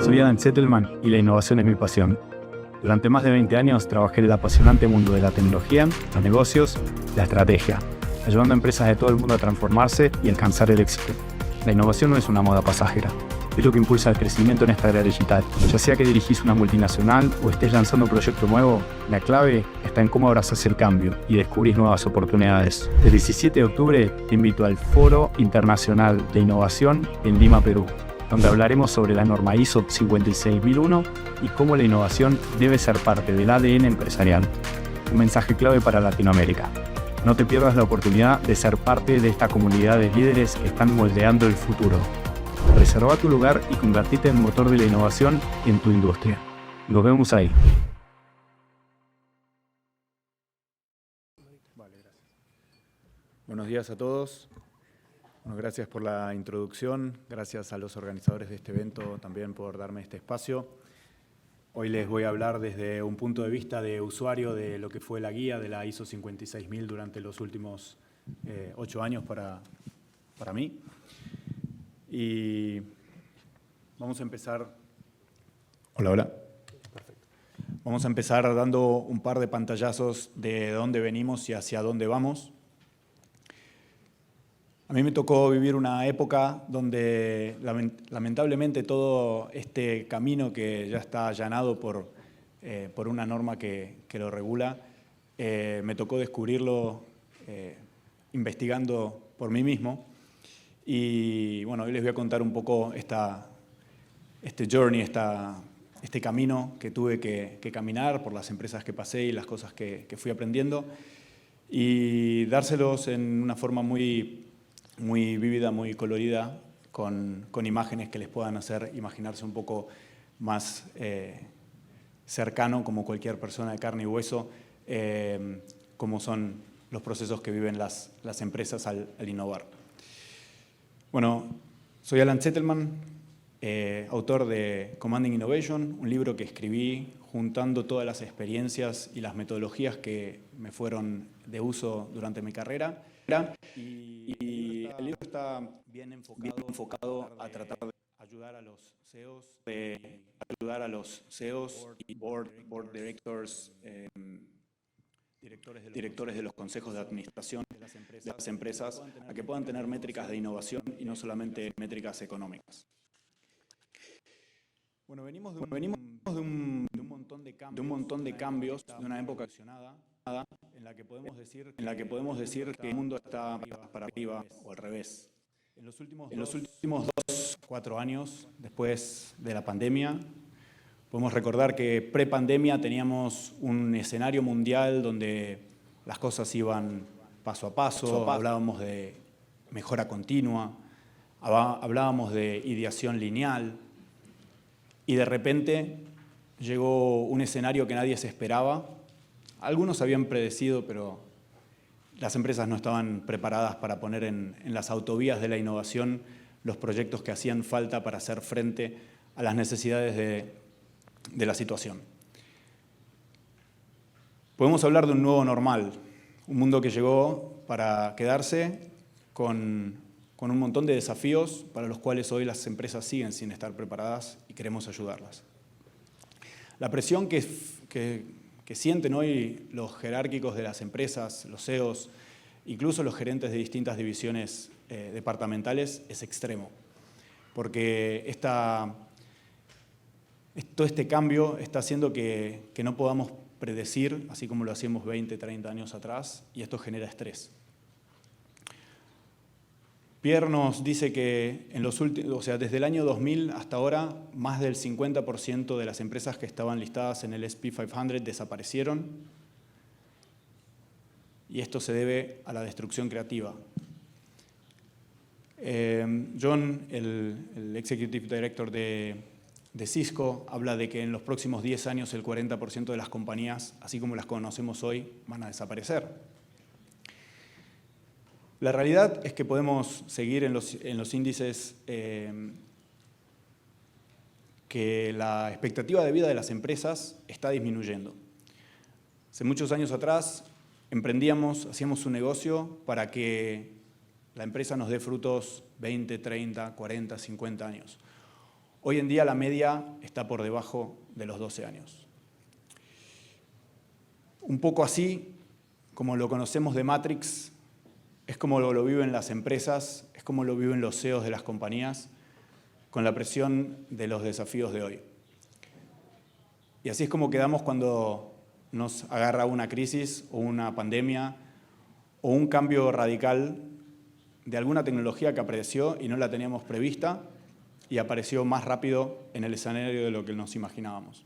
Soy Adam Zettelman y la innovación es mi pasión. Durante más de 20 años trabajé en el apasionante mundo de la tecnología, los negocios, la estrategia, ayudando a empresas de todo el mundo a transformarse y alcanzar el éxito. La innovación no es una moda pasajera, es lo que impulsa el crecimiento en esta era digital. Ya sea que dirigís una multinacional o estés lanzando un proyecto nuevo, la clave está en cómo abrazás el cambio y descubrís nuevas oportunidades. El 17 de octubre te invito al Foro Internacional de Innovación en Lima, Perú, donde hablaremos sobre la norma ISO 56001 y cómo la innovación debe ser parte del ADN empresarial. Un mensaje clave para Latinoamérica. No te pierdas la oportunidad de ser parte de esta comunidad de líderes que están moldeando el futuro. Reserva tu lugar y convertite en motor de la innovación en tu industria. Nos vemos ahí. Vale, gracias. Buenos días a todos. Bueno, gracias por la introducción. Gracias a los organizadores de este evento también por darme este espacio. Hoy les voy a hablar desde un punto de vista de usuario de lo que fue la guía de la ISO 56000 durante los últimos 8 años para mí. Y vamos a empezar. Hola. Perfecto. Vamos a empezar dando un par de pantallazos de dónde venimos y hacia dónde vamos. A mí me tocó vivir una época donde lamentablemente todo este camino que ya está allanado por una norma que lo regula, me tocó descubrirlo investigando por mí mismo. Y bueno, hoy les voy a contar un poco este journey, este camino que tuve que caminar por las empresas que pasé y las cosas que fui aprendiendo, y dárselos en una forma muy vívida, muy colorida, con imágenes que les puedan hacer imaginarse un poco más cercano, como cualquier persona de carne y hueso, cómo son los procesos que viven las empresas al innovar. Bueno, soy Alan Zettelman, autor de Commanding Innovation, un libro que escribí juntando todas las experiencias y las metodologías que me fueron de uso durante mi carrera. Y el libro está bien enfocado a tratar de ayudar a los CEOs, y board directors, directores de los consejos de administración de las empresas, a que puedan tener métricas de innovación y no solamente métricas económicas. Bueno, venimos de un montón de cambios, de una época accionada, en la que podemos decir que el mundo está para arriba o al revés. En los últimos 2-4 años, después de la pandemia, podemos recordar que pre-pandemia teníamos un escenario mundial donde las cosas iban paso a paso, hablábamos de mejora continua, hablábamos de ideación lineal, y de repente llegó un escenario que nadie se esperaba. Algunos habían predecido, pero las empresas no estaban preparadas para poner en las autovías de la innovación los proyectos que hacían falta para hacer frente a las necesidades de la situación. Podemos hablar de un nuevo normal, un mundo que llegó para quedarse con un montón de desafíos para los cuales hoy las empresas siguen sin estar preparadas y queremos ayudarlas. La presión que sienten hoy los jerárquicos de las empresas, los CEOs, incluso los gerentes de distintas divisiones departamentales, es extremo, porque todo este cambio está haciendo que no podamos predecir, así como lo hacíamos 20, 30 años atrás, y esto genera estrés. Pierre nos dice que desde el año 2000 hasta ahora, más del 50% de las empresas que estaban listadas en el S&P 500 desaparecieron, y esto se debe a la destrucción creativa. John, el Executive Director de Cisco, habla de que en los próximos 10 años el 40% de las compañías, así como las conocemos hoy, van a desaparecer. La realidad es que podemos seguir en los índices que la expectativa de vida de las empresas está disminuyendo. Hace muchos años atrás hacíamos un negocio para que la empresa nos dé frutos 20, 30, 40, 50 años. Hoy en día la media está por debajo de los 12 años. Un poco así, como lo conocemos de Matrix, es como lo viven las empresas, es como lo viven los CEOs de las compañías, con la presión de los desafíos de hoy. Y así es como quedamos cuando nos agarra una crisis o una pandemia o un cambio radical de alguna tecnología que apareció y no la teníamos prevista y apareció más rápido en el escenario de lo que nos imaginábamos.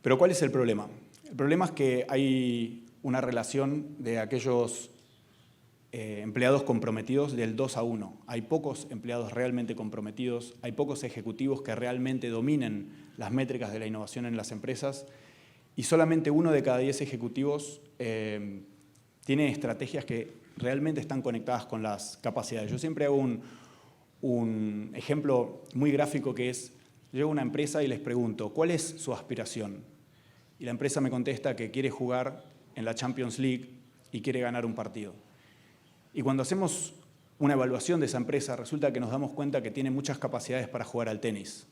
Pero ¿cuál es el problema? El problema es que hay una relación de aquellos empleados comprometidos del 2-1. Hay pocos empleados realmente comprometidos, hay pocos ejecutivos que realmente dominen las métricas de la innovación en las empresas y solamente 1 de cada 10 ejecutivos tiene estrategias que realmente están conectadas con las capacidades. Yo siempre hago un ejemplo muy gráfico que es, llego a una empresa y les pregunto, ¿cuál es su aspiración? Y la empresa me contesta que quiere jugar en la Champions League y quiere ganar un partido. Y cuando hacemos una evaluación de esa empresa, resulta que nos damos cuenta que tiene muchas capacidades para jugar al tenis.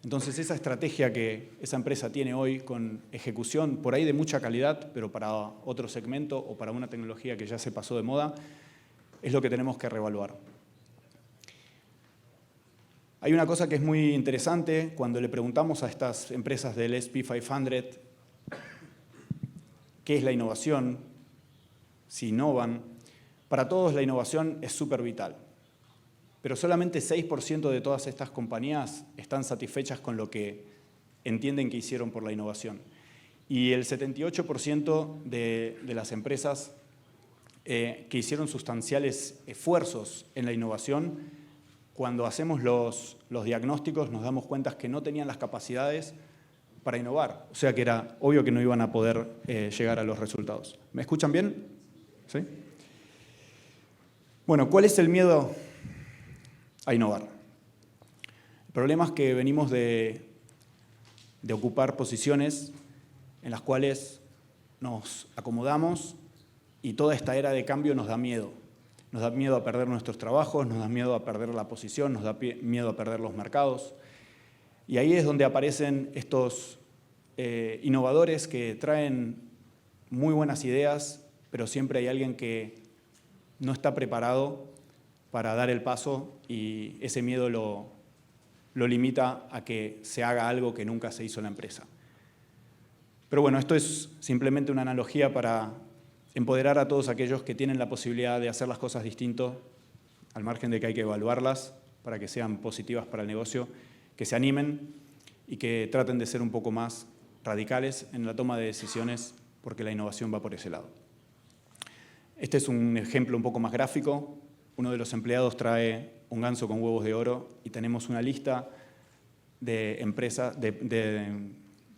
Entonces, esa estrategia que esa empresa tiene hoy con ejecución por ahí de mucha calidad, pero para otro segmento o para una tecnología que ya se pasó de moda, es lo que tenemos que reevaluar. Hay una cosa que es muy interesante cuando le preguntamos a estas empresas del S&P 500 qué es la innovación, si innovan. Para todos la innovación es súper vital, pero solamente 6% de todas estas compañías están satisfechas con lo que entienden que hicieron por la innovación. Y el 78% de las empresas que hicieron sustanciales esfuerzos en la innovación, cuando hacemos los diagnósticos nos damos cuenta que no tenían las capacidades para innovar. O sea que era obvio que no iban a poder llegar a los resultados. ¿Me escuchan bien? ¿Sí? Bueno, ¿cuál es el miedo a innovar? El problema es que venimos de ocupar posiciones en las cuales nos acomodamos y toda esta era de cambio nos da miedo. Nos da miedo a perder nuestros trabajos, nos da miedo a perder la posición, nos da miedo a perder los mercados. Y ahí es donde aparecen estos innovadores que traen muy buenas ideas, pero siempre hay alguien que no está preparado para dar el paso y ese miedo lo limita a que se haga algo que nunca se hizo en la empresa. Pero bueno, esto es simplemente una analogía para empoderar a todos aquellos que tienen la posibilidad de hacer las cosas distinto, al margen de que hay que evaluarlas para que sean positivas para el negocio, que se animen y que traten de ser un poco más radicales en la toma de decisiones, porque la innovación va por ese lado. Este es un ejemplo un poco más gráfico. Uno de los empleados trae un ganso con huevos de oro y tenemos una lista de empresas, de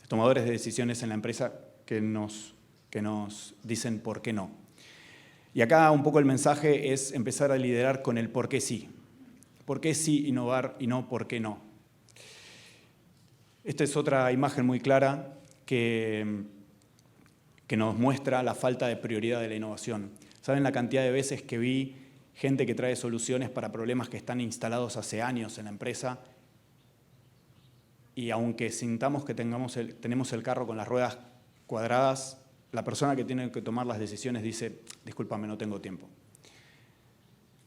tomadores de decisiones en la empresa que nos dicen por qué no. Y acá un poco el mensaje es empezar a liderar con el por qué sí. ¿Por qué sí innovar y no por qué no? Esta es otra imagen muy clara que nos muestra la falta de prioridad de la innovación. ¿Saben la cantidad de veces que vi gente que trae soluciones para problemas que están instalados hace años en la empresa y aunque sintamos que tenemos el carro con las ruedas cuadradas, la persona que tiene que tomar las decisiones dice, discúlpame, no tengo tiempo?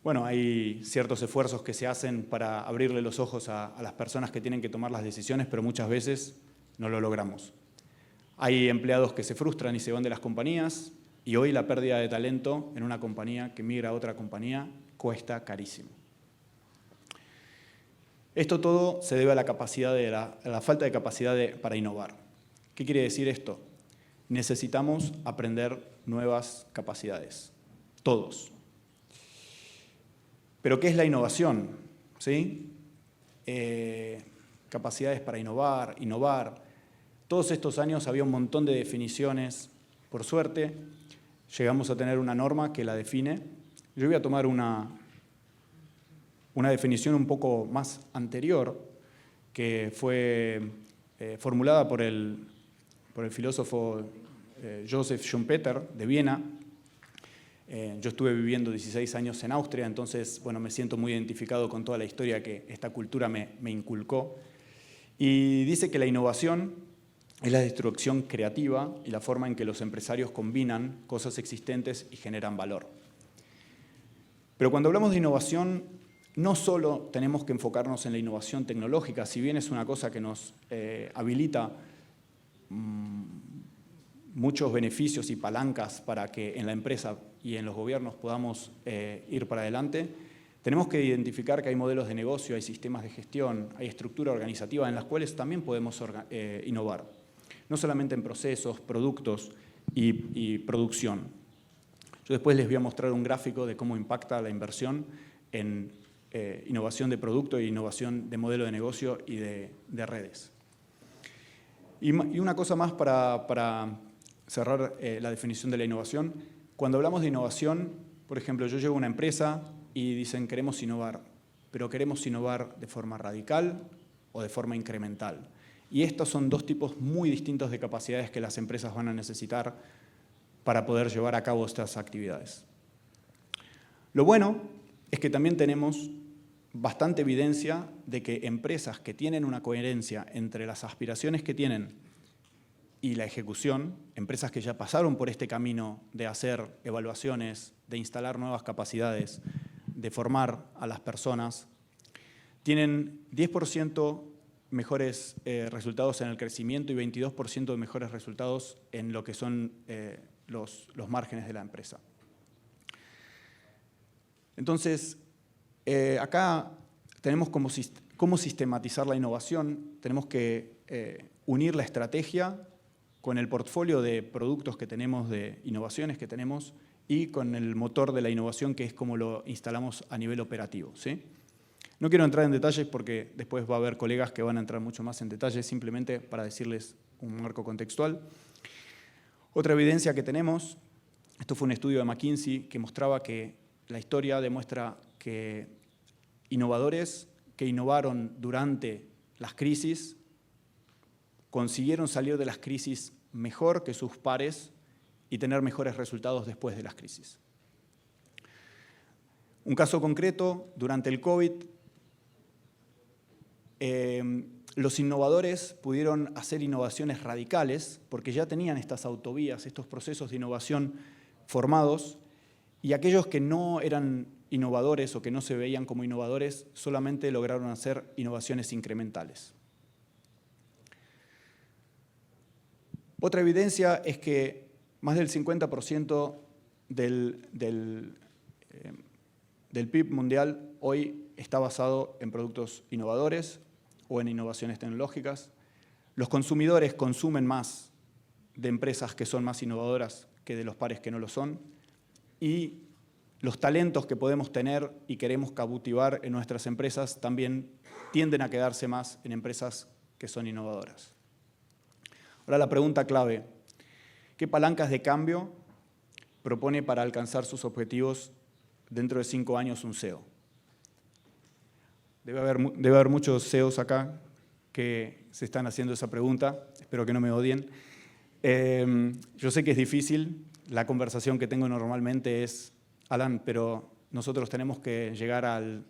Bueno, hay ciertos esfuerzos que se hacen para abrirle los ojos a las personas que tienen que tomar las decisiones, pero muchas veces no lo logramos. Hay empleados que se frustran y se van de las compañías, y hoy la pérdida de talento en una compañía que migra a otra compañía cuesta carísimo. Esto todo se debe a la falta de capacidad para innovar. ¿Qué quiere decir esto? Necesitamos aprender nuevas capacidades, todos. ¿Pero qué es la innovación? ¿Sí? Capacidades para innovar. Todos estos años había un montón de definiciones. Por suerte, llegamos a tener una norma que la define. Yo voy a tomar una definición un poco más anterior, que fue formulada por el filósofo Joseph Schumpeter de Viena, Yo estuve viviendo 16 años en Austria, entonces bueno, me siento muy identificado con toda la historia que esta cultura me inculcó. Y dice que la innovación es la destrucción creativa y la forma en que los empresarios combinan cosas existentes y generan valor. Pero cuando hablamos de innovación, no solo tenemos que enfocarnos en la innovación tecnológica, si bien es una cosa que nos habilita muchos beneficios y palancas para que en la empresa y en los gobiernos podamos ir para adelante, tenemos que identificar que hay modelos de negocio, hay sistemas de gestión, hay estructura organizativa en las cuales también podemos innovar. No solamente en procesos, productos y producción. Yo después les voy a mostrar un gráfico de cómo impacta la inversión en innovación de producto e innovación de modelo de negocio y de redes. Y una cosa más para cerrar la definición de la innovación. Cuando hablamos de innovación, por ejemplo, yo llego a una empresa y dicen queremos innovar, pero queremos innovar de forma radical o de forma incremental. Y estos son dos tipos muy distintos de capacidades que las empresas van a necesitar para poder llevar a cabo estas actividades. Lo bueno es que también tenemos bastante evidencia de que empresas que tienen una coherencia entre las aspiraciones que tienen y la ejecución, empresas que ya pasaron por este camino de hacer evaluaciones, de instalar nuevas capacidades, de formar a las personas, tienen 10% mejores resultados en el crecimiento y 22% de mejores resultados en lo que son los márgenes de la empresa. Entonces, acá tenemos cómo sistematizar la innovación, tenemos que unir la estrategia con el portfolio de productos que tenemos, de innovaciones que tenemos, y con el motor de la innovación, que es como lo instalamos a nivel operativo, ¿sí? No quiero entrar en detalles porque después va a haber colegas que van a entrar mucho más en detalles, simplemente para decirles un marco contextual. Otra evidencia que tenemos, esto fue un estudio de McKinsey que mostraba que la historia demuestra que innovadores que innovaron durante las crisis consiguieron salir de las crisis mejor que sus pares y tener mejores resultados después de las crisis. Un caso concreto, durante el COVID, los innovadores pudieron hacer innovaciones radicales porque ya tenían estas autovías, estos procesos de innovación formados, y aquellos que no eran innovadores o que no se veían como innovadores solamente lograron hacer innovaciones incrementales. Otra evidencia es que más del 50% del PIB mundial hoy está basado en productos innovadores o en innovaciones tecnológicas. Los consumidores consumen más de empresas que son más innovadoras que de los pares que no lo son. Y los talentos que podemos tener y queremos cautivar en nuestras empresas también tienden a quedarse más en empresas que son innovadoras. Ahora la pregunta clave: ¿qué palancas de cambio propone para alcanzar sus objetivos dentro de 5 años un CEO? Debe haber muchos CEOs acá que se están haciendo esa pregunta, espero que no me odien. Yo sé que es difícil, la conversación que tengo normalmente es: Alan, pero nosotros tenemos que llegar al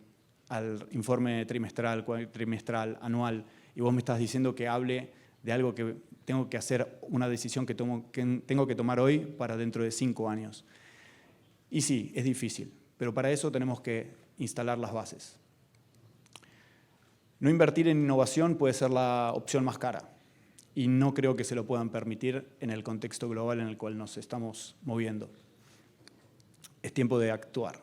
informe trimestral, cuatrimestral, anual, y vos me estás diciendo que hable de algo que tengo que hacer, una decisión que tengo que tomar hoy para dentro de 5 años. Y sí, es difícil, pero para eso tenemos que instalar las bases. No invertir en innovación puede ser la opción más cara y no creo que se lo puedan permitir en el contexto global en el cual nos estamos moviendo. Es tiempo de actuar.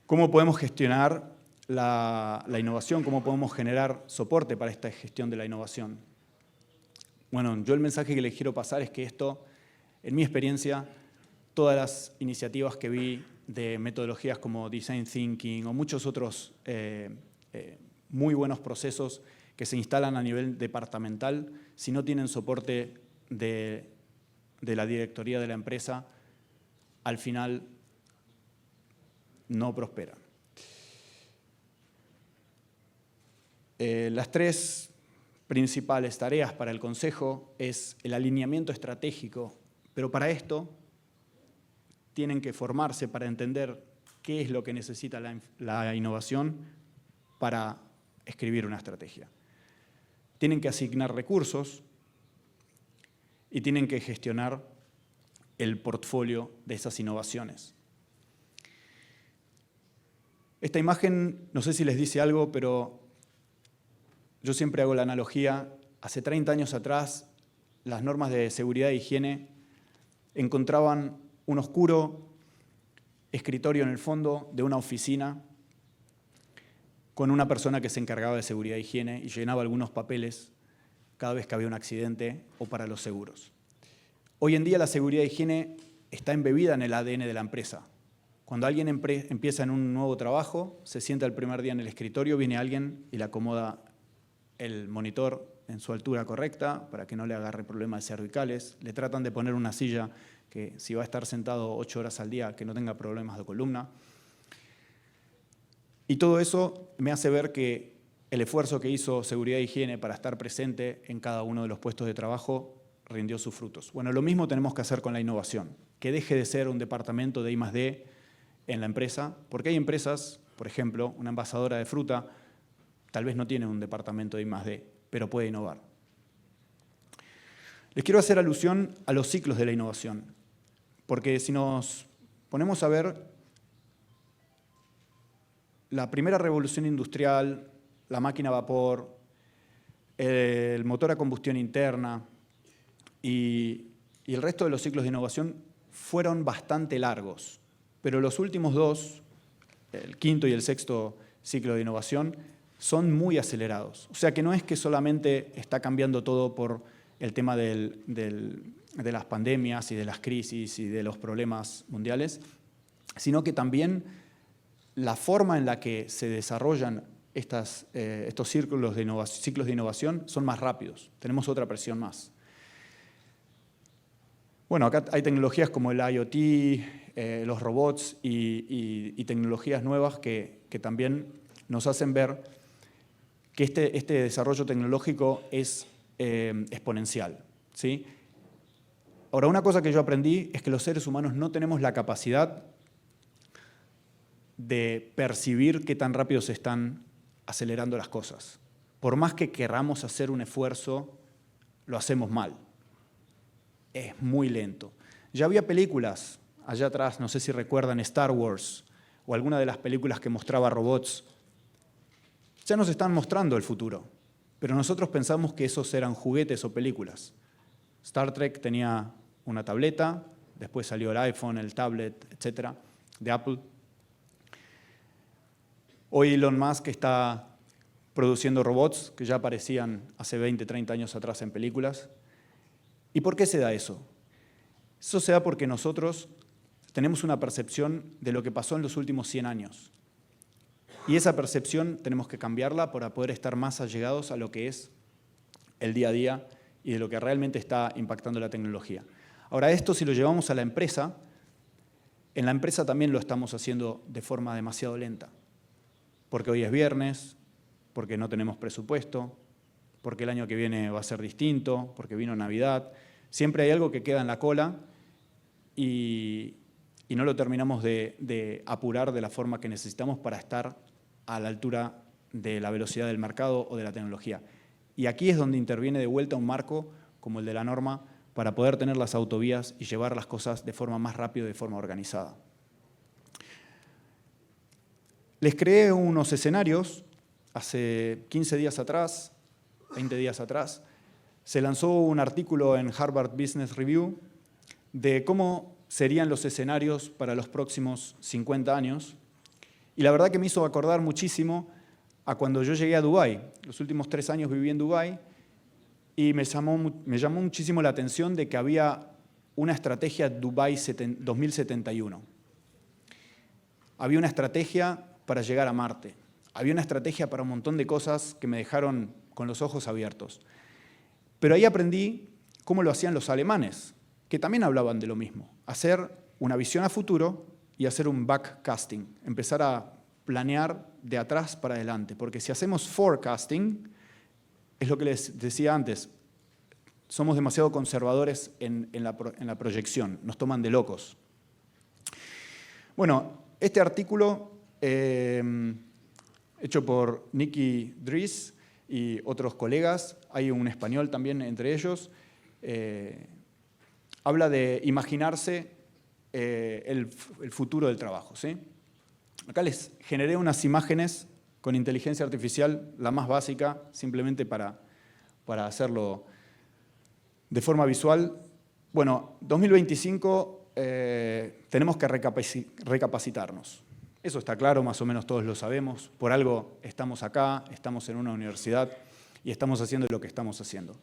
¿Cómo podemos gestionar la innovación? ¿Cómo podemos generar soporte para esta gestión de la innovación? Bueno, yo el mensaje que les quiero pasar es que esto, en mi experiencia, todas las iniciativas que vi de metodologías como Design Thinking o muchos otros muy buenos procesos que se instalan a nivel departamental, si no tienen soporte de la directoría de la empresa, al final no prosperan. Las 3 principales tareas para el consejo es el alineamiento estratégico, pero para esto tienen que formarse para entender qué es lo que necesita la innovación para escribir una estrategia. Tienen que asignar recursos y tienen que gestionar el portfolio de esas innovaciones. Esta imagen, no sé si les dice algo, pero yo siempre hago la analogía. Hace 30 años atrás, las normas de seguridad e higiene encontraban un oscuro escritorio en el fondo de una oficina con una persona que se encargaba de seguridad e higiene y llenaba algunos papeles cada vez que había un accidente o para los seguros. Hoy en día la seguridad e higiene está embebida en el ADN de la empresa. Cuando alguien empieza en un nuevo trabajo, se sienta el primer día en el escritorio, viene alguien y le acomoda el monitor en su altura correcta para que no le agarre problemas cervicales. Le tratan de poner una silla que si va a estar sentado 8 horas al día, que no tenga problemas de columna. Y todo eso me hace ver que el esfuerzo que hizo Seguridad e Higiene para estar presente en cada uno de los puestos de trabajo rindió sus frutos. Bueno, lo mismo tenemos que hacer con la innovación, que deje de ser un departamento de I+D en la empresa, porque hay empresas, por ejemplo, una envasadora de fruta, tal vez no tiene un departamento de I+D, pero puede innovar. Les quiero hacer alusión a los ciclos de la innovación, porque si nos ponemos a ver la primera revolución industrial, la máquina a vapor, el motor a combustión interna y el resto de los ciclos de innovación fueron bastante largos, pero los últimos dos, el quinto y el sexto ciclo de innovación, son muy acelerados. O sea que no es que solamente está cambiando todo por el tema de las pandemias y de las crisis y de los problemas mundiales, sino que también la forma en la que se desarrollan estos ciclos de innovación son más rápidos. Tenemos otra presión más. Bueno, acá hay tecnologías como el IoT, los robots y tecnologías nuevas que también nos hacen ver que este desarrollo tecnológico es exponencial, ¿sí? Ahora, una cosa que yo aprendí es que los seres humanos no tenemos la capacidad de percibir qué tan rápido se están acelerando las cosas. Por más que queramos hacer un esfuerzo, lo hacemos mal. Es muy lento. Ya había películas allá atrás, no sé si recuerdan Star Wars o alguna de las películas que mostraba robots. Ya nos están mostrando el futuro, pero nosotros pensamos que esos eran juguetes o películas. Star Trek tenía una tableta, después salió el iPhone, el tablet, etcétera, de Apple. Hoy Elon Musk está produciendo robots que ya aparecían hace 20, 30 años atrás en películas. ¿Y por qué se da eso? Eso se da porque nosotros tenemos una percepción de lo que pasó en los últimos 100 años. Y esa percepción tenemos que cambiarla para poder estar más allegados a lo que es el día a día y de lo que realmente está impactando la tecnología. Ahora, esto si lo llevamos a la empresa, en la empresa también lo estamos haciendo de forma demasiado lenta. Porque hoy es viernes, porque no tenemos presupuesto, porque el año que viene va a ser distinto, porque vino Navidad. Siempre hay algo que queda en la cola y no lo terminamos de apurar de la forma que necesitamos para estar a la altura de la velocidad del mercado o de la tecnología. Y aquí es donde interviene de vuelta un marco como el de la norma para poder tener las autovías y llevar las cosas de forma más rápida y de forma organizada. Les creé unos escenarios hace 15 días atrás, 20 días atrás. Se lanzó un artículo en Harvard Business Review de cómo serían los escenarios para los próximos 50 años. Y la verdad que me hizo acordar muchísimo a cuando yo llegué a Dubái. Los últimos 3 años viví en Dubái y me llamó muchísimo la atención de que había una estrategia Dubái 2071. Había una estrategia para llegar a Marte. Había una estrategia para un montón de cosas que me dejaron con los ojos abiertos. Pero ahí aprendí cómo lo hacían los alemanes, que también hablaban de lo mismo. Hacer una visión a futuro y hacer un backcasting. Empezar a planear de atrás para adelante. Porque si hacemos forecasting, es lo que les decía antes, somos demasiado conservadores en la proyección, nos toman de locos. Bueno, este artículo, hecho por Nicky Dries y otros colegas, hay un español también entre ellos, habla de imaginarse el futuro del trabajo, ¿sí? Acá les generé unas imágenes con inteligencia artificial, la más básica, simplemente para hacerlo de forma visual. Bueno, 2025 tenemos que recapacitarnos. Eso está claro, más o menos todos lo sabemos. Por algo estamos acá, estamos en una universidad y estamos haciendo lo que estamos haciendo.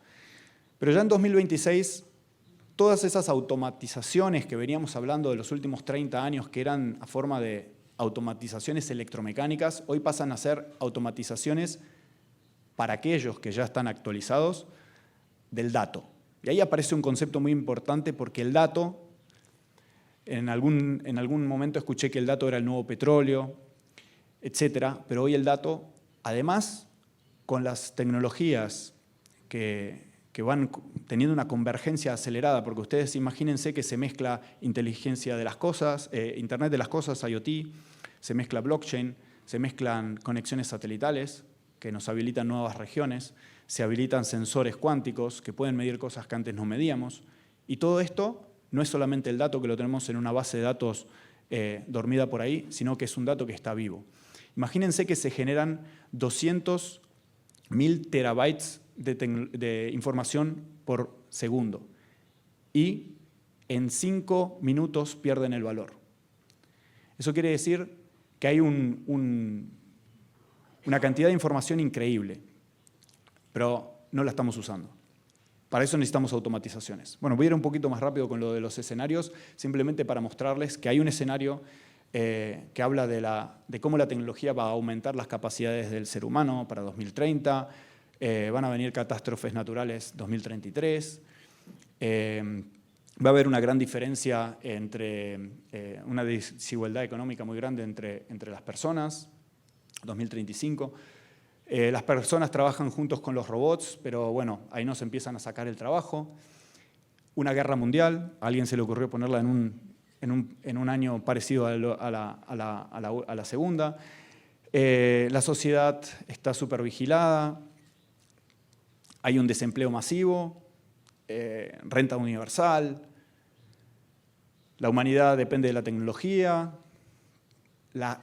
Pero ya en 2026, todas esas automatizaciones que veníamos hablando de los últimos 30 años, que eran a forma de automatizaciones electromecánicas, hoy pasan a ser automatizaciones para aquellos que ya están actualizados del dato. Y ahí aparece un concepto muy importante porque el dato, en algún momento escuché que el dato era el nuevo petróleo, etcétera, pero hoy el dato, además, con las tecnologías que van teniendo una convergencia acelerada, porque ustedes imagínense que se mezcla inteligencia de las cosas, Internet de las cosas, IoT, se mezcla blockchain, se mezclan conexiones satelitales que nos habilitan nuevas regiones, se habilitan sensores cuánticos que pueden medir cosas que antes no medíamos, y todo esto no es solamente el dato que lo tenemos en una base de datos dormida por ahí, sino que es un dato que está vivo. Imagínense que se generan 200.000 terabytes de información por segundo y en 5 minutos pierden el valor. Eso quiere decir que hay una cantidad de información increíble, pero no la estamos usando. Para eso necesitamos automatizaciones. Bueno, voy a ir un poquito más rápido con lo de los escenarios, simplemente para mostrarles que hay un escenario que habla de cómo la tecnología va a aumentar las capacidades del ser humano para 2030, van a venir catástrofes naturales 2033, va a haber una gran diferencia una desigualdad económica muy grande entre las personas, 2035. Las personas trabajan juntos con los robots, pero bueno, ahí nos empiezan a sacar el trabajo. Una guerra mundial, a alguien se le ocurrió ponerla en un año parecido a la segunda. La sociedad está súper vigilada, hay un desempleo masivo, renta universal, la humanidad depende de la tecnología,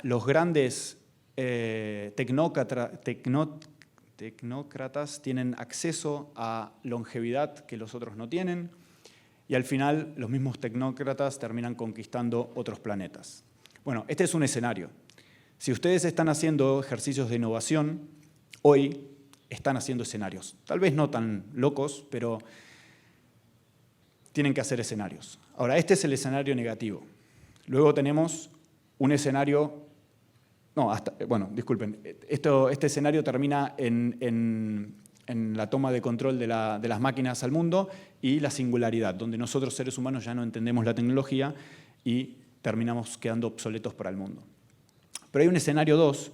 los grandes tecnócratas tienen acceso a longevidad que los otros no tienen y al final los mismos tecnócratas terminan conquistando otros planetas. Bueno, este es un escenario. Si ustedes están haciendo ejercicios de innovación, hoy están haciendo escenarios. Tal vez no tan locos, pero tienen que hacer escenarios. Ahora, este es el escenario negativo. Luego tenemos un escenario... disculpen. Este escenario termina en la toma de control de las máquinas al mundo y la singularidad, donde nosotros seres humanos ya no entendemos la tecnología y terminamos quedando obsoletos para el mundo. Pero hay un escenario 2,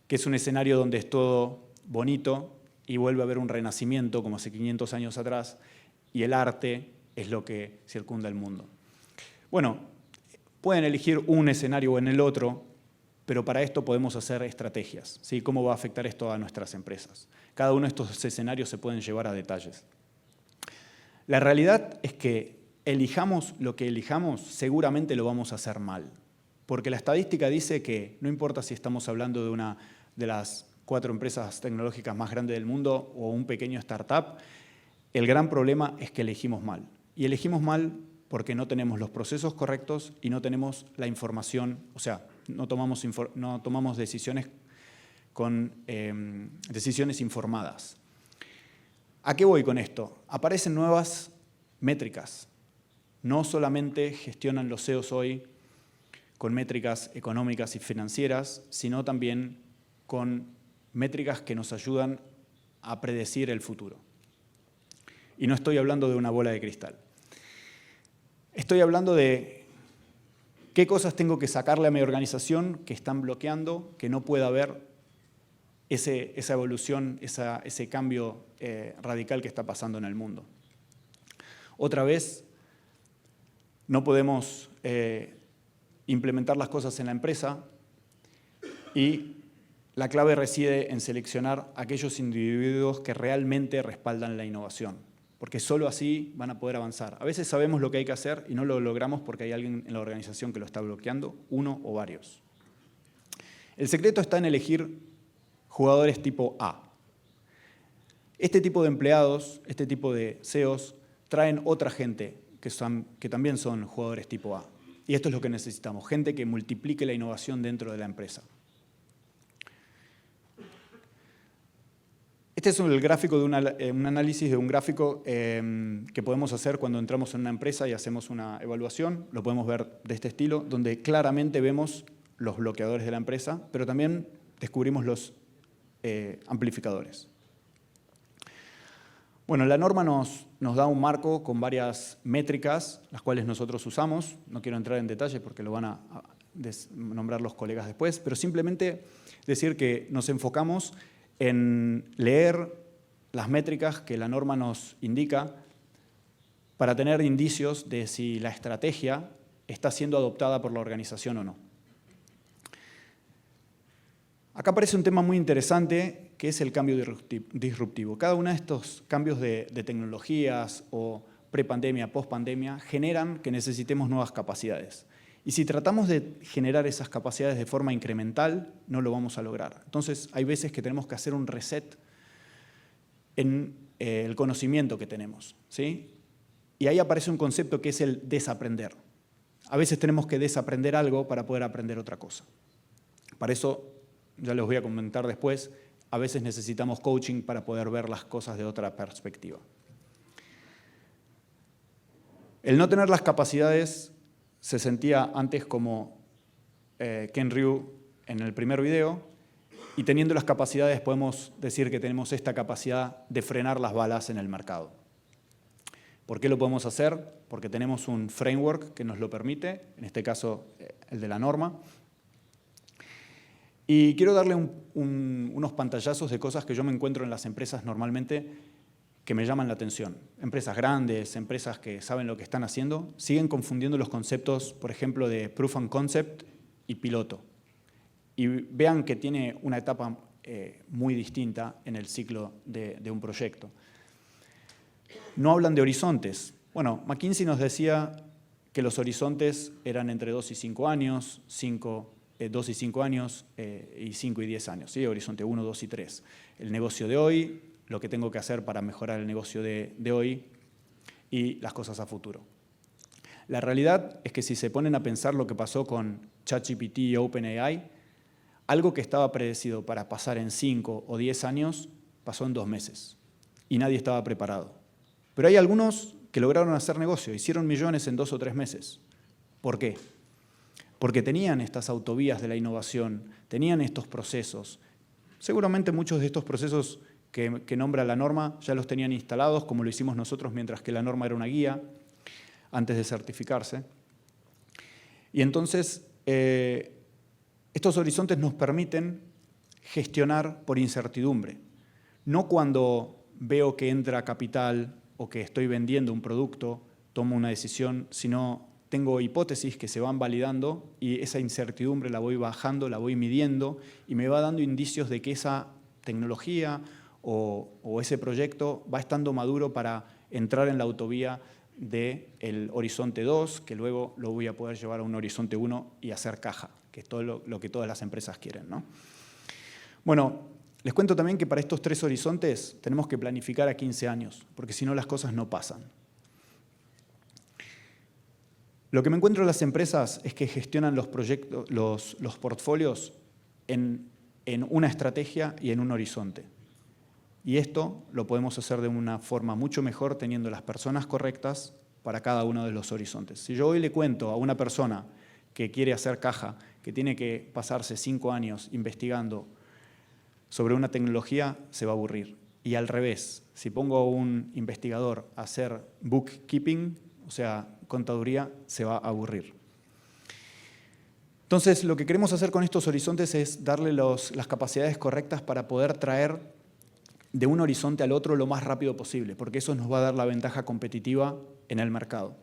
que es un escenario donde es todo bonito y vuelve a haber un renacimiento como hace 500 años atrás y el arte es lo que circunda el mundo. Bueno, pueden elegir un escenario o en el otro, pero para esto podemos hacer estrategias, ¿sí? ¿Cómo va a afectar esto a nuestras empresas? Cada uno de estos escenarios se pueden llevar a detalles. La realidad es que elijamos lo que elijamos, seguramente lo vamos a hacer mal. Porque la estadística dice que no importa si estamos hablando de una de las 4 empresas tecnológicas más grandes del mundo o un pequeño startup, el gran problema es que elegimos mal. Y elegimos mal porque no tenemos los procesos correctos y no tenemos la información, o sea, no tomamos decisiones con decisiones informadas. ¿A qué voy con esto? Aparecen nuevas métricas. No solamente gestionan los CEOs hoy con métricas económicas y financieras, sino también con métricas que nos ayudan a predecir el futuro. Y no estoy hablando de una bola de cristal. Estoy hablando de qué cosas tengo que sacarle a mi organización que están bloqueando, que no pueda haber esa evolución, ese cambio radical que está pasando en el mundo. Otra vez, no podemos implementar las cosas en la empresa y la clave reside en seleccionar aquellos individuos que realmente respaldan la innovación, porque solo así van a poder avanzar. A veces sabemos lo que hay que hacer y no lo logramos porque hay alguien en la organización que lo está bloqueando, uno o varios. El secreto está en elegir jugadores tipo A. Este tipo de empleados, este tipo de CEOs, traen otra gente que también son jugadores tipo A. Y esto es lo que necesitamos, gente que multiplique la innovación dentro de la empresa. Este es el gráfico de un análisis de un gráfico que podemos hacer cuando entramos en una empresa y hacemos una evaluación. Lo podemos ver de este estilo, donde claramente vemos los bloqueadores de la empresa, pero también descubrimos los amplificadores. Bueno, la norma nos da un marco con varias métricas, las cuales nosotros usamos. No quiero entrar en detalle porque lo van a nombrar los colegas después, pero simplemente decir que nos enfocamos en leer las métricas que la norma nos indica para tener indicios de si la estrategia está siendo adoptada por la organización o no. Acá aparece un tema muy interesante que es el cambio disruptivo. Cada uno de estos cambios de tecnologías o prepandemia, postpandemia, generan que necesitemos nuevas capacidades. Y si tratamos de generar esas capacidades de forma incremental, no lo vamos a lograr. Entonces, hay veces que tenemos que hacer un reset en el conocimiento que tenemos, ¿sí? Y ahí aparece un concepto que es el desaprender. A veces tenemos que desaprender algo para poder aprender otra cosa. Para eso, ya les voy a comentar después, a veces necesitamos coaching para poder ver las cosas de otra perspectiva. El no tener las capacidades se sentía antes como Ken Ryu en el primer video, y teniendo las capacidades podemos decir que tenemos esta capacidad de frenar las balas en el mercado. ¿Por qué lo podemos hacer? Porque tenemos un framework que nos lo permite, en este caso el de la norma. Y quiero darle unos pantallazos de cosas que yo me encuentro en las empresas normalmente que me llaman la atención. Empresas grandes, empresas que saben lo que están haciendo, siguen confundiendo los conceptos, por ejemplo, de proof and concept y piloto. Y vean que tiene una etapa muy distinta en el ciclo de un proyecto. No hablan de horizontes. Bueno, McKinsey nos decía que los horizontes eran entre 2 y 5 años, 2 y 5 años y 5 y 10 años, ¿sí? Horizonte 1, 2 y 3. El negocio de hoy, lo que tengo que hacer para mejorar el negocio de hoy y las cosas a futuro. La realidad es que si se ponen a pensar lo que pasó con ChatGPT y OpenAI, algo que estaba predecido para pasar en 5 o 10 años pasó en 2 meses y nadie estaba preparado. Pero hay algunos que lograron hacer negocio, hicieron millones en 2 o 3 meses. ¿Por qué? Porque tenían estas autovías de la innovación, tenían estos procesos. Seguramente muchos de estos procesos que nombra la norma ya los tenían instalados, como lo hicimos nosotros, mientras que la norma era una guía antes de certificarse. Y entonces, estos horizontes nos permiten gestionar por incertidumbre. No cuando veo que entra capital o que estoy vendiendo un producto, tomo una decisión, sino tengo hipótesis que se van validando y esa incertidumbre la voy bajando, la voy midiendo y me va dando indicios de que esa tecnología o ese proyecto va estando maduro para entrar en la autovía del horizonte 2, que luego lo voy a poder llevar a un horizonte 1 y hacer caja, que es todo lo que todas las empresas quieren, ¿no? Bueno, les cuento también que para estos 3 horizontes tenemos que planificar a 15 años, porque si no las cosas no pasan. Lo que me encuentro en las empresas es que gestionan los proyectos, los portfolios en una estrategia y en un horizonte. Y esto lo podemos hacer de una forma mucho mejor teniendo las personas correctas para cada uno de los horizontes. Si yo hoy le cuento a una persona que quiere hacer caja, que tiene que pasarse 5 años investigando sobre una tecnología, se va a aburrir. Y al revés, si pongo a un investigador a hacer bookkeeping, o sea, contaduría, se va a aburrir. Entonces, lo que queremos hacer con estos horizontes es darle las capacidades correctas para poder traer de un horizonte al otro lo más rápido posible, porque eso nos va a dar la ventaja competitiva en el mercado.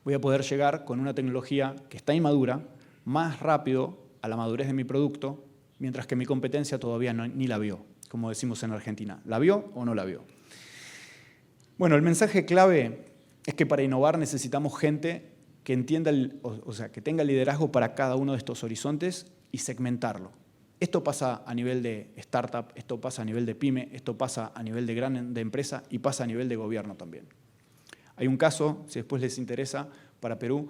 voy a poder llegar con una tecnología que está inmadura más rápido a la madurez de mi producto, mientras que mi competencia todavía ni la vio, como decimos en Argentina. ¿La vio o no la vio? Bueno, el mensaje clave es que para innovar necesitamos gente que entienda, que tenga liderazgo para cada uno de estos horizontes y segmentarlo. Esto pasa a nivel de startup, esto pasa a nivel de pyme, esto pasa a nivel de empresa y pasa a nivel de gobierno también. Hay un caso, si después les interesa, para Perú.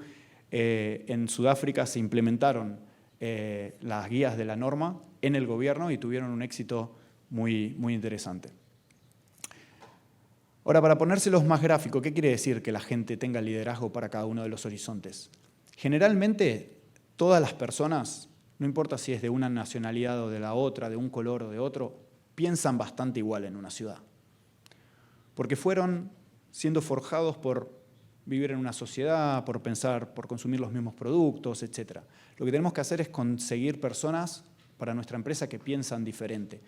En Sudáfrica se implementaron las guías de la norma en el gobierno y tuvieron un éxito muy, muy interesante. Ahora, para ponérselos más gráfico, ¿qué quiere decir que la gente tenga liderazgo para cada uno de los horizontes? Generalmente, todas las personas, no importa si es de una nacionalidad o de la otra, de un color o de otro, piensan bastante igual en una ciudad. Porque fueron siendo forjados por vivir en una sociedad, por pensar, por consumir los mismos productos, etc. Lo que tenemos que hacer es conseguir personas para nuestra empresa que piensan diferente.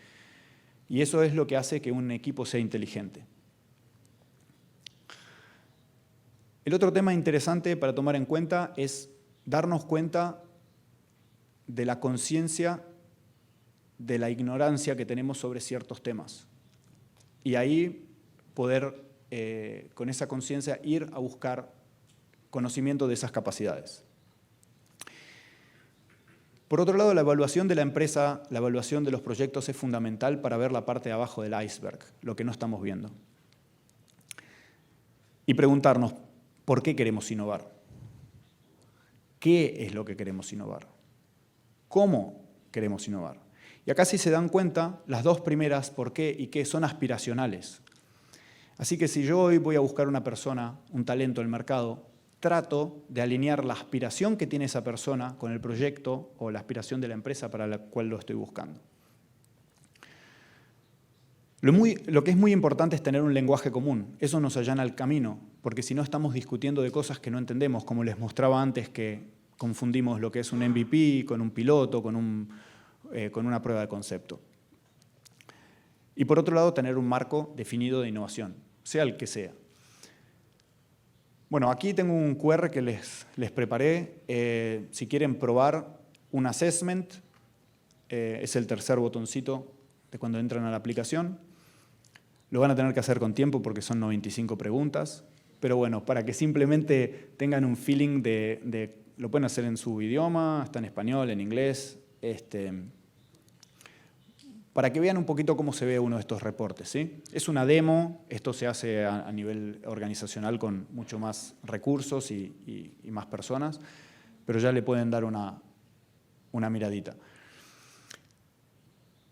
Y eso es lo que hace que un equipo sea inteligente. El otro tema interesante para tomar en cuenta es darnos cuenta de la conciencia de la ignorancia que tenemos sobre ciertos temas. Y ahí poder, con esa conciencia, ir a buscar conocimiento de esas capacidades. Por otro lado, la evaluación de la empresa, la evaluación de los proyectos es fundamental para ver la parte de abajo del iceberg, lo que no estamos viendo. Y preguntarnos, ¿por qué queremos innovar? ¿Qué es lo que queremos innovar? ¿Cómo queremos innovar? Y acá sí se dan cuenta, las dos primeras, por qué y qué, son aspiracionales. Así que si yo hoy voy a buscar una persona, un talento en el mercado, trato de alinear la aspiración que tiene esa persona con el proyecto o la aspiración de la empresa para la cual lo estoy buscando. Lo que es muy importante es tener un lenguaje común. Eso nos allana el camino, porque si no estamos discutiendo de cosas que no entendemos, como les mostraba antes que confundimos lo que es un MVP con un piloto, con una prueba de concepto. Y por otro lado, tener un marco definido de innovación, sea el que sea. Bueno, aquí tengo un QR que les preparé. Si quieren probar un assessment, es el tercer botoncito de cuando entran a la aplicación. Lo van a tener que hacer con tiempo porque son 95 preguntas. Pero bueno, para que simplemente tengan un feeling lo pueden hacer en su idioma, está en español, en inglés, para que vean un poquito cómo se ve uno de estos reportes, ¿sí? Es una demo, esto se hace a nivel organizacional con mucho más recursos y más personas, pero ya le pueden dar una miradita.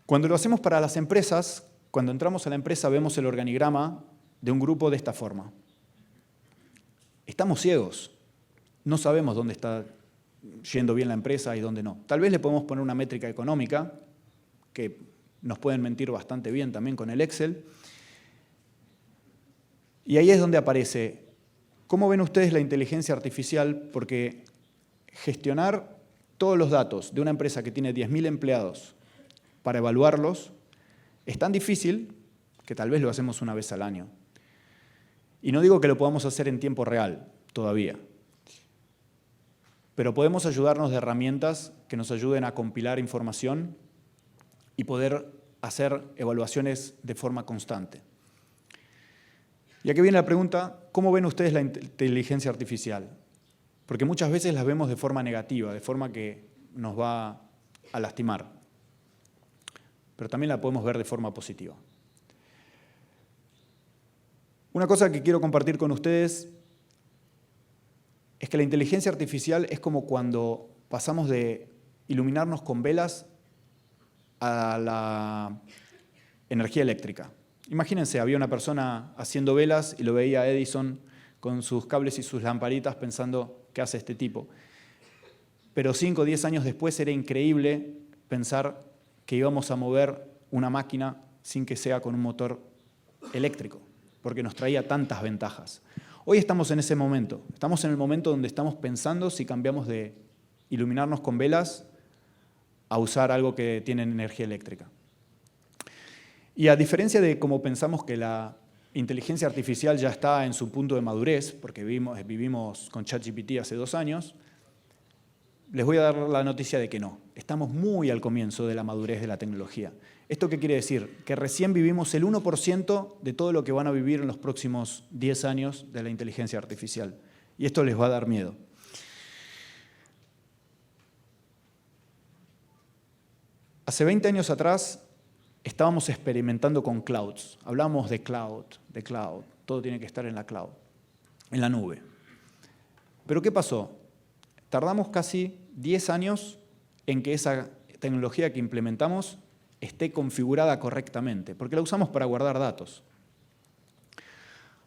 Cuando lo hacemos para las empresas, cuando entramos a la empresa vemos el organigrama de un grupo de esta forma. Estamos ciegos, no sabemos dónde está yendo bien la empresa y dónde no. Tal vez le podemos poner una métrica económica, que nos pueden mentir bastante bien también con el Excel. Y ahí es donde aparece, ¿cómo ven ustedes la inteligencia artificial? Porque gestionar todos los datos de una empresa que tiene 10.000 empleados para evaluarlos es tan difícil que tal vez lo hacemos una vez al año. Y no digo que lo podamos hacer en tiempo real todavía, pero podemos ayudarnos de herramientas que nos ayuden a compilar información y poder hacer evaluaciones de forma constante. Y aquí viene la pregunta, ¿cómo ven ustedes la inteligencia artificial? Porque muchas veces las vemos de forma negativa, de forma que nos va a lastimar, pero también la podemos ver de forma positiva. Una cosa que quiero compartir con ustedes es que la inteligencia artificial es como cuando pasamos de iluminarnos con velas a la energía eléctrica. Imagínense, había una persona haciendo velas y lo veía a Edison con sus cables y sus lamparitas pensando, ¿qué hace este tipo? Pero 5 o 10 años después era increíble pensar que íbamos a mover una máquina sin que sea con un motor eléctrico, porque nos traía tantas ventajas. Hoy estamos en ese momento. Estamos en el momento donde estamos pensando si cambiamos de iluminarnos con velas a usar algo que tiene energía eléctrica. Y a diferencia de cómo pensamos que la inteligencia artificial ya está en su punto de madurez, porque vivimos con ChatGPT hace 2 años, les voy a dar la noticia de que no. Estamos muy al comienzo de la madurez de la tecnología. ¿Esto qué quiere decir? Que recién vivimos el 1% de todo lo que van a vivir en los próximos 10 años de la inteligencia artificial. Y esto les va a dar miedo. Hace 20 años atrás estábamos experimentando con clouds. Hablábamos de cloud. Todo tiene que estar en la cloud, en la nube. ¿Pero qué pasó? Tardamos casi 10 años en que esa tecnología que implementamos esté configurada correctamente, porque la usamos para guardar datos.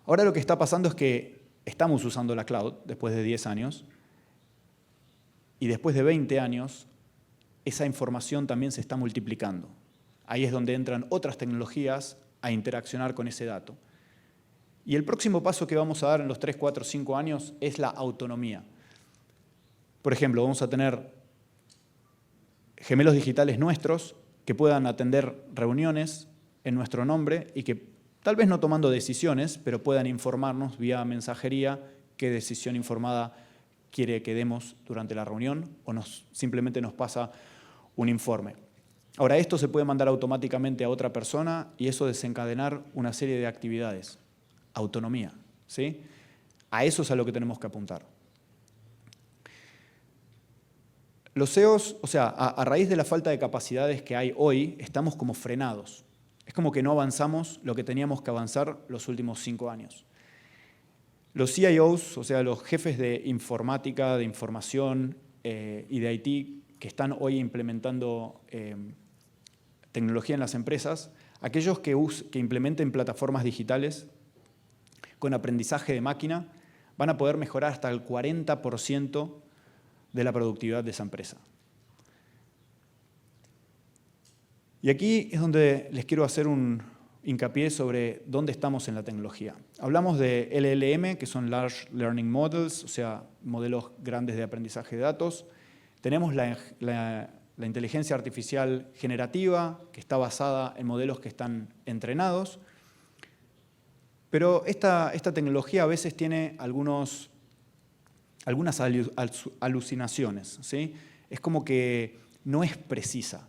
Ahora lo que está pasando es que estamos usando la cloud después de 10 años y después de 20 años esa información también se está multiplicando. Ahí es donde entran otras tecnologías a interaccionar con ese dato. Y el próximo paso que vamos a dar en los 3, 4, 5 años es la autonomía. Por ejemplo, vamos a tener gemelos digitales nuestros que puedan atender reuniones en nuestro nombre y que, tal vez no tomando decisiones, pero puedan informarnos vía mensajería qué decisión informada quiere que demos durante la reunión o simplemente nos pasa un informe. Ahora, esto se puede mandar automáticamente a otra persona y eso desencadenar una serie de actividades. Autonomía, ¿sí? A eso es a lo que tenemos que apuntar. Los CEOs, o sea, a raíz de la falta de capacidades que hay hoy, estamos como frenados. Es como que no avanzamos lo que teníamos que avanzar los últimos 5 años. Los CIOs, o sea, los jefes de informática, de información y de IT que están hoy implementando tecnología en las empresas, aquellos que implementen plataformas digitales con aprendizaje de máquina, van a poder mejorar hasta el 40% de la productividad de esa empresa. Y aquí es donde les quiero hacer un hincapié sobre dónde estamos en la tecnología. Hablamos de LLM, que son Large Learning Models, o sea, modelos grandes de aprendizaje de datos. Tenemos la inteligencia artificial generativa, que está basada en modelos que están entrenados. Pero esta tecnología a veces tiene algunas alucinaciones, ¿sí? Es como que no es precisa.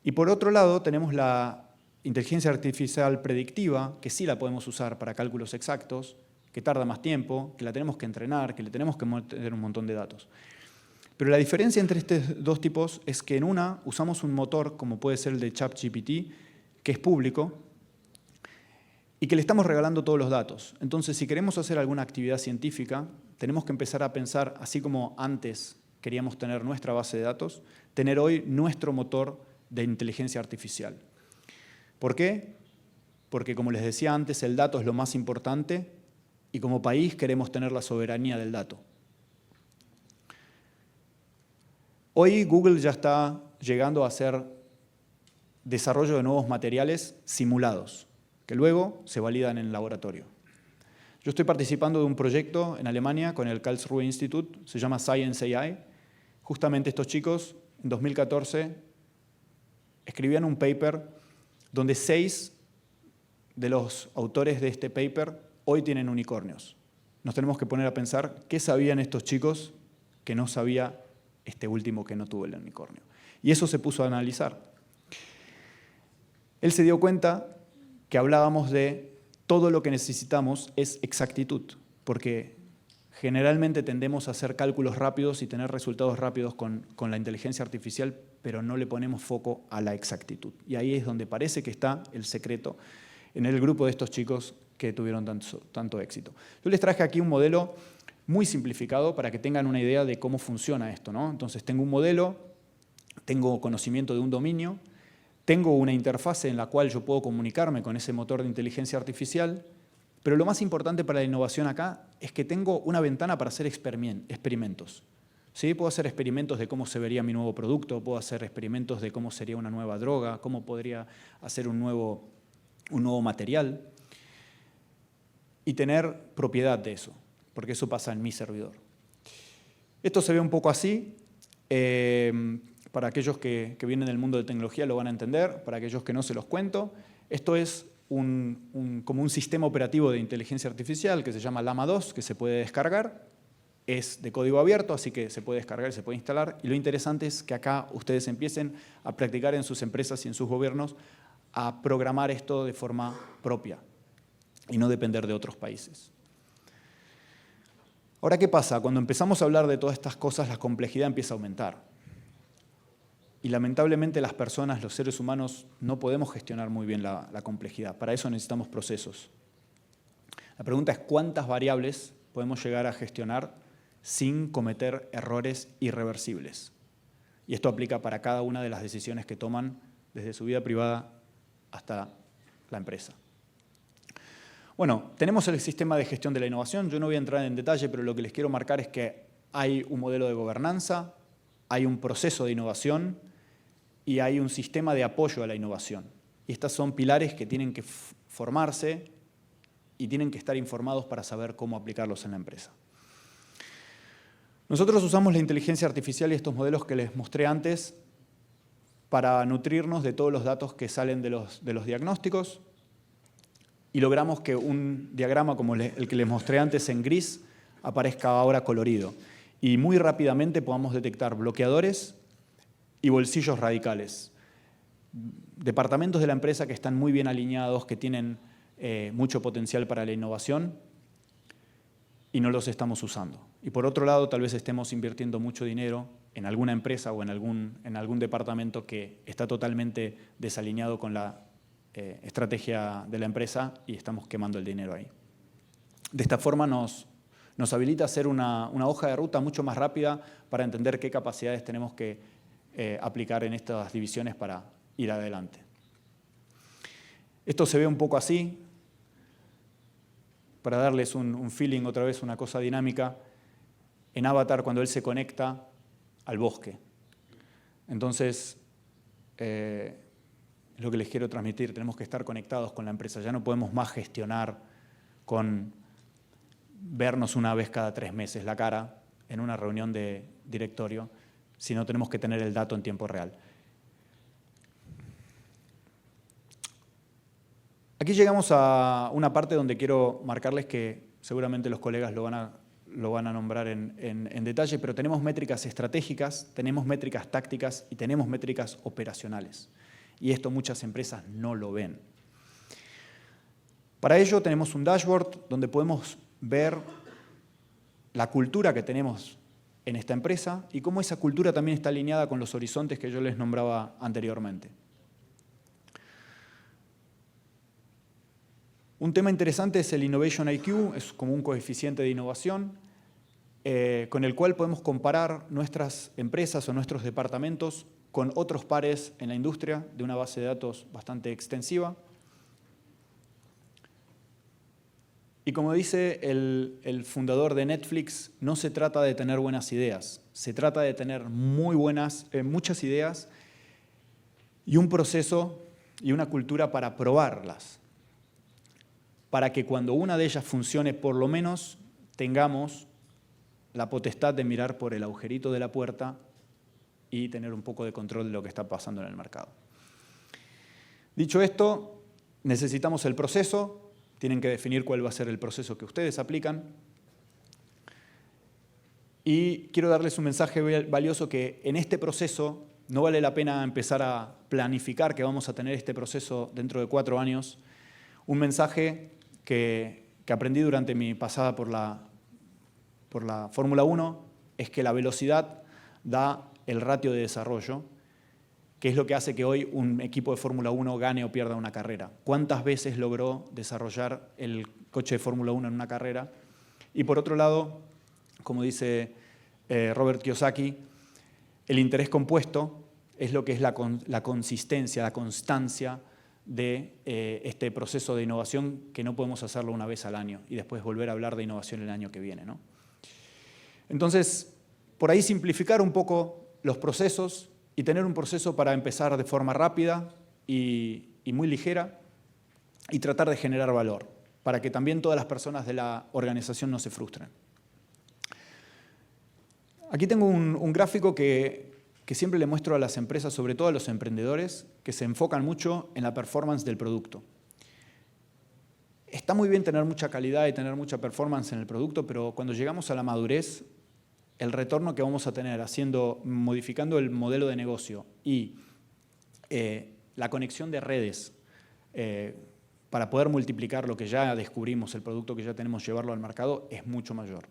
Y por otro lado tenemos la inteligencia artificial predictiva, que sí la podemos usar para cálculos exactos, que tarda más tiempo, que la tenemos que entrenar, que le tenemos que meter un montón de datos. Pero la diferencia entre estos dos tipos es que en una usamos un motor, como puede ser el de ChatGPT, que es público, y que le estamos regalando todos los datos. Entonces, si queremos hacer alguna actividad científica, tenemos que empezar a pensar, así como antes queríamos tener nuestra base de datos, tener hoy nuestro motor de inteligencia artificial. ¿Por qué? Porque, como les decía antes, el dato es lo más importante y como país queremos tener la soberanía del dato. Hoy Google ya está llegando a hacer desarrollo de nuevos materiales simulados, que luego se validan en el laboratorio. Yo estoy participando de un proyecto en Alemania con el Karlsruhe Institute, se llama Science AI. Justamente estos chicos, en 2014, escribían un paper donde 6 de los autores de este paper hoy tienen unicornios. Nos tenemos que poner a pensar qué sabían estos chicos que no sabía este último que no tuvo el unicornio. Y eso se puso a analizar. Él se dio cuenta que hablábamos de todo lo que necesitamos es exactitud, porque generalmente tendemos a hacer cálculos rápidos y tener resultados rápidos con la inteligencia artificial, pero no le ponemos foco a la exactitud. Y ahí es donde parece que está el secreto en el grupo de estos chicos que tuvieron tanto éxito. Yo les traje aquí un modelo muy simplificado para que tengan una idea de cómo funciona esto, ¿no? Entonces tengo un modelo, tengo conocimiento de un dominio, tengo una interfase en la cual yo puedo comunicarme con ese motor de inteligencia artificial, pero lo más importante para la innovación acá es que tengo una ventana para hacer experimentos. ¿Sí? Puedo hacer experimentos de cómo se vería mi nuevo producto, puedo hacer experimentos de cómo sería una nueva droga, cómo podría hacer un nuevo material y tener propiedad de eso, porque eso pasa en mi servidor. Esto se ve un poco así. Para aquellos que vienen del mundo de tecnología lo van a entender, para aquellos que no se los cuento. Esto es como un sistema operativo de inteligencia artificial que se llama Llama 2, que se puede descargar. Es de código abierto, así que se puede descargar y se puede instalar. Y lo interesante es que acá ustedes empiecen a practicar en sus empresas y en sus gobiernos a programar esto de forma propia y no depender de otros países. Ahora, ¿qué pasa? Cuando empezamos a hablar de todas estas cosas, la complejidad empieza a aumentar. Y lamentablemente las personas, los seres humanos, no podemos gestionar muy bien la complejidad. Para eso necesitamos procesos. La pregunta es cuántas variables podemos llegar a gestionar sin cometer errores irreversibles. Y esto aplica para cada una de las decisiones que toman desde su vida privada hasta la empresa. Bueno, tenemos el sistema de gestión de la innovación. Yo no voy a entrar en detalle, pero lo que les quiero marcar es que hay un modelo de gobernanza, hay un proceso de innovación y hay un sistema de apoyo a la innovación. Y estos son pilares que tienen que formarse y tienen que estar informados para saber cómo aplicarlos en la empresa. Nosotros usamos la inteligencia artificial y estos modelos que les mostré antes para nutrirnos de todos los datos que salen de los diagnósticos y logramos que un diagrama como el que les mostré antes en gris aparezca ahora colorido y muy rápidamente podamos detectar bloqueadores y bolsillos radicales. Departamentos de la empresa que están muy bien alineados, que tienen mucho potencial para la innovación y no los estamos usando. Y por otro lado, tal vez estemos invirtiendo mucho dinero en alguna empresa o en algún departamento que está totalmente desalineado con la estrategia de la empresa y estamos quemando el dinero ahí. De esta forma nos habilita a hacer una hoja de ruta mucho más rápida para entender qué capacidades tenemos que aplicar en estas divisiones para ir adelante. Esto se ve un poco así, para darles un feeling, otra vez una cosa dinámica, en Avatar cuando él se conecta al bosque. Entonces, es lo que les quiero transmitir, tenemos que estar conectados con la empresa, ya no podemos más gestionar con vernos una vez cada 3 meses la cara en una reunión de directorio, sino tenemos que tener el dato en tiempo real. Aquí llegamos a una parte donde quiero marcarles que seguramente los colegas lo van a nombrar en detalle, pero tenemos métricas estratégicas, tenemos métricas tácticas y tenemos métricas operacionales. Y esto muchas empresas no lo ven. Para ello tenemos un dashboard donde podemos ver la cultura que tenemos en esta empresa y cómo esa cultura también está alineada con los horizontes que yo les nombraba anteriormente. Un tema interesante es el Innovation IQ, es como un coeficiente de innovación con el cual podemos comparar nuestras empresas o nuestros departamentos con otros pares en la industria de una base de datos bastante extensiva. Y como dice el fundador de Netflix, no se trata de tener buenas ideas, se trata de tener muchas ideas y un proceso y una cultura para probarlas, para que cuando una de ellas funcione, por lo menos tengamos la potestad de mirar por el agujerito de la puerta y tener un poco de control de lo que está pasando en el mercado. Dicho esto, necesitamos el proceso, tienen que definir cuál va a ser el proceso que ustedes aplican. Y quiero darles un mensaje valioso que en este proceso no vale la pena empezar a planificar que vamos a tener este proceso dentro de 4 años. Un mensaje que aprendí durante mi pasada por la Fórmula 1 es que la velocidad da el ratio de desarrollo, que es lo que hace que hoy un equipo de Fórmula 1 gane o pierda una carrera. ¿Cuántas veces logró desarrollar el coche de Fórmula 1 en una carrera? Y por otro lado, como dice Robert Kiyosaki, el interés compuesto es lo que es la consistencia, la constancia de este proceso de innovación que no podemos hacerlo una vez al año y después volver a hablar de innovación el año que viene, ¿no? Entonces, por ahí simplificar un poco los procesos y tener un proceso para empezar de forma rápida y muy ligera y tratar de generar valor para que también todas las personas de la organización no se frustren. Aquí tengo un gráfico que siempre le muestro a las empresas, sobre todo a los emprendedores, que se enfocan mucho en la performance del producto. está muy bien tener mucha calidad y tener mucha performance en el producto, pero cuando llegamos a la madurez, el retorno que vamos a tener modificando el modelo de negocio y la conexión de redes para poder multiplicar lo que ya descubrimos, el producto que ya tenemos, llevarlo al mercado, es mucho mayor.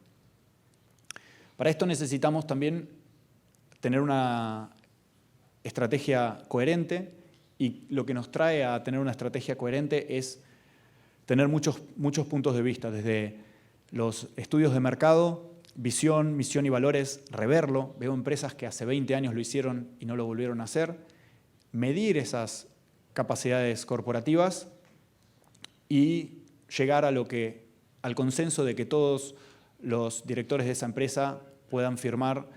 Para esto necesitamos también tener una estrategia coherente, y lo que nos trae a tener una estrategia coherente es tener muchos puntos de vista, desde los estudios de mercado, visión, misión y valores, reverlo. Veo empresas que hace 20 años lo hicieron y no lo volvieron a hacer. Medir esas capacidades corporativas y llegar al consenso de que todos los directores de esa empresa puedan firmar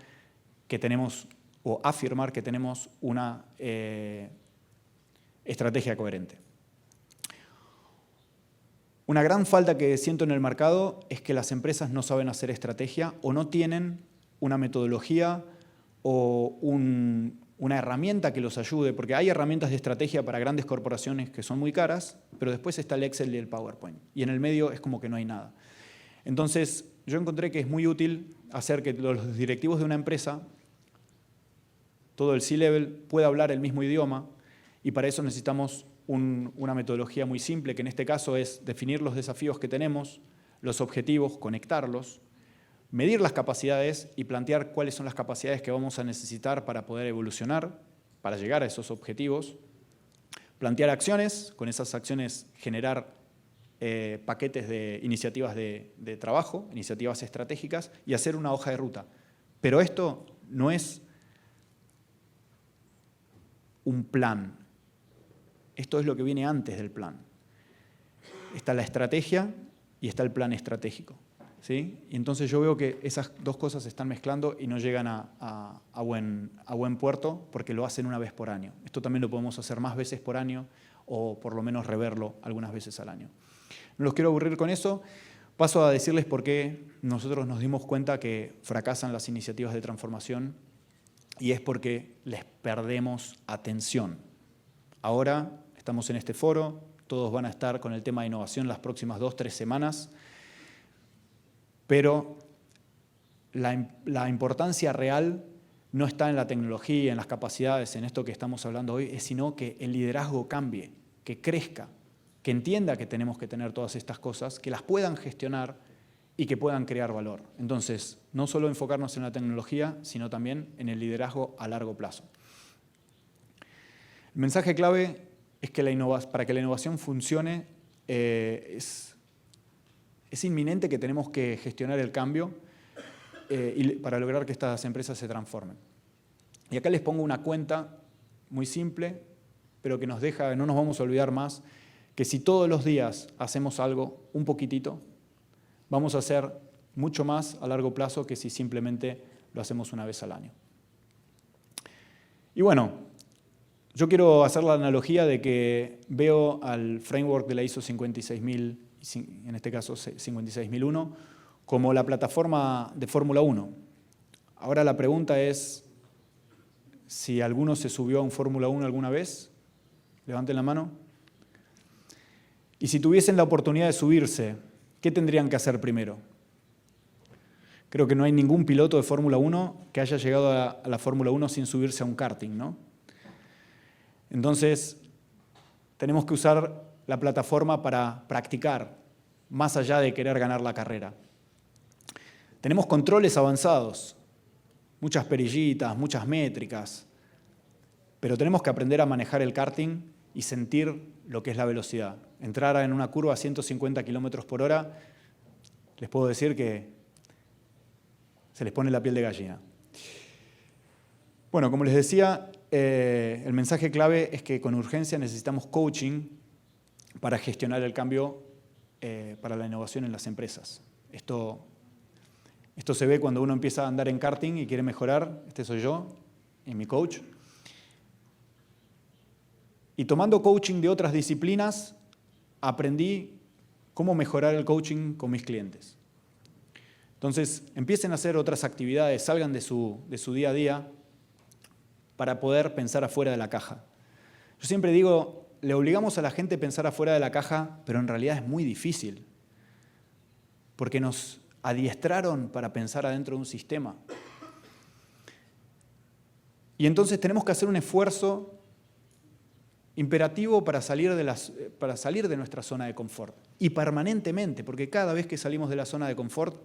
que tenemos, o afirmar que tenemos una estrategia coherente. Una gran falta que siento en el mercado es que las empresas no saben hacer estrategia o no tienen una metodología o una herramienta que los ayude, porque hay herramientas de estrategia para grandes corporaciones que son muy caras, pero después está el Excel y el PowerPoint, y en el medio es como que no hay nada. Entonces, yo encontré que es muy útil hacer que los directivos de una empresa, todo el C-Level, pueda hablar el mismo idioma, y para eso necesitamos una metodología muy simple, que en este caso es definir los desafíos que tenemos, los objetivos, conectarlos, medir las capacidades y plantear cuáles son las capacidades que vamos a necesitar para poder evolucionar, para llegar a esos objetivos, plantear acciones, con esas acciones generar paquetes de iniciativas de trabajo, iniciativas estratégicas, y hacer una hoja de ruta. Pero esto no es un plan. Esto es lo que viene antes del plan. Está la estrategia y está el plan estratégico, ¿sí? Y entonces yo veo que esas dos cosas se están mezclando y no llegan a buen puerto porque lo hacen una vez por año. Esto también lo podemos hacer más veces por año o por lo menos reverlo algunas veces al año. No los quiero aburrir con eso. Paso a decirles por qué nosotros nos dimos cuenta que fracasan las iniciativas de transformación, y es porque les perdemos atención. Ahora estamos en este foro, todos van a estar con el tema de innovación las próximas 2-3 semanas, pero la importancia real no está en la tecnología, en las capacidades, en esto que estamos hablando hoy, sino que el liderazgo cambie, que crezca, que entienda que tenemos que tener todas estas cosas, que las puedan gestionar y que puedan crear valor. Entonces, no solo enfocarnos en la tecnología, sino también en el liderazgo a largo plazo. El mensaje clave es que para que la innovación funcione, es inminente que tenemos que gestionar el cambio para lograr que estas empresas se transformen. Y acá les pongo una cuenta muy simple, pero que nos deja, no nos vamos a olvidar más, que si todos los días hacemos algo, un poquitito, vamos a hacer mucho más a largo plazo que si simplemente lo hacemos una vez al año. Y bueno, yo quiero hacer la analogía de que veo al framework de la ISO 56000, en este caso 56001, como la plataforma de Fórmula 1. Ahora la pregunta es si alguno se subió a un Fórmula 1 alguna vez. Levanten la mano. Y si tuviesen la oportunidad de subirse, ¿qué tendrían que hacer primero? Creo que no hay ningún piloto de Fórmula 1 que haya llegado a la Fórmula 1 sin subirse a un karting, ¿no? Entonces, tenemos que usar la plataforma para practicar, más allá de querer ganar la carrera. Tenemos controles avanzados, muchas perillitas, muchas métricas, pero tenemos que aprender a manejar el karting y sentir lo que es la velocidad. Entrar en una curva a 150 km por hora, les puedo decir que se les pone la piel de gallina. Bueno, como les decía, el mensaje clave es que con urgencia necesitamos coaching para gestionar el cambio para la innovación en las empresas. Esto se ve cuando uno empieza a andar en karting y quiere mejorar. Este soy yo, y mi coach. Y tomando coaching de otras disciplinas, aprendí cómo mejorar el coaching con mis clientes. Entonces, empiecen a hacer otras actividades, salgan de su día a día para poder pensar afuera de la caja. Yo siempre digo le obligamos a la gente a pensar afuera de la caja, pero en realidad es muy difícil, porque nos adiestraron para pensar adentro de un sistema. Y entonces tenemos que hacer un esfuerzo imperativo para salir de nuestra zona de confort. Y permanentemente, porque cada vez que salimos de la zona de confort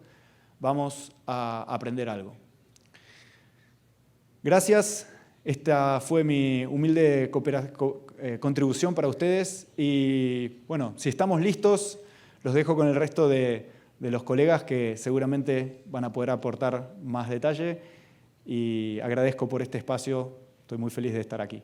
vamos a aprender algo. Gracias. Esta fue mi humilde contribución para ustedes. Y bueno, si estamos listos, los dejo con el resto de los colegas que seguramente van a poder aportar más detalle. Y agradezco por este espacio. Estoy muy feliz de estar aquí.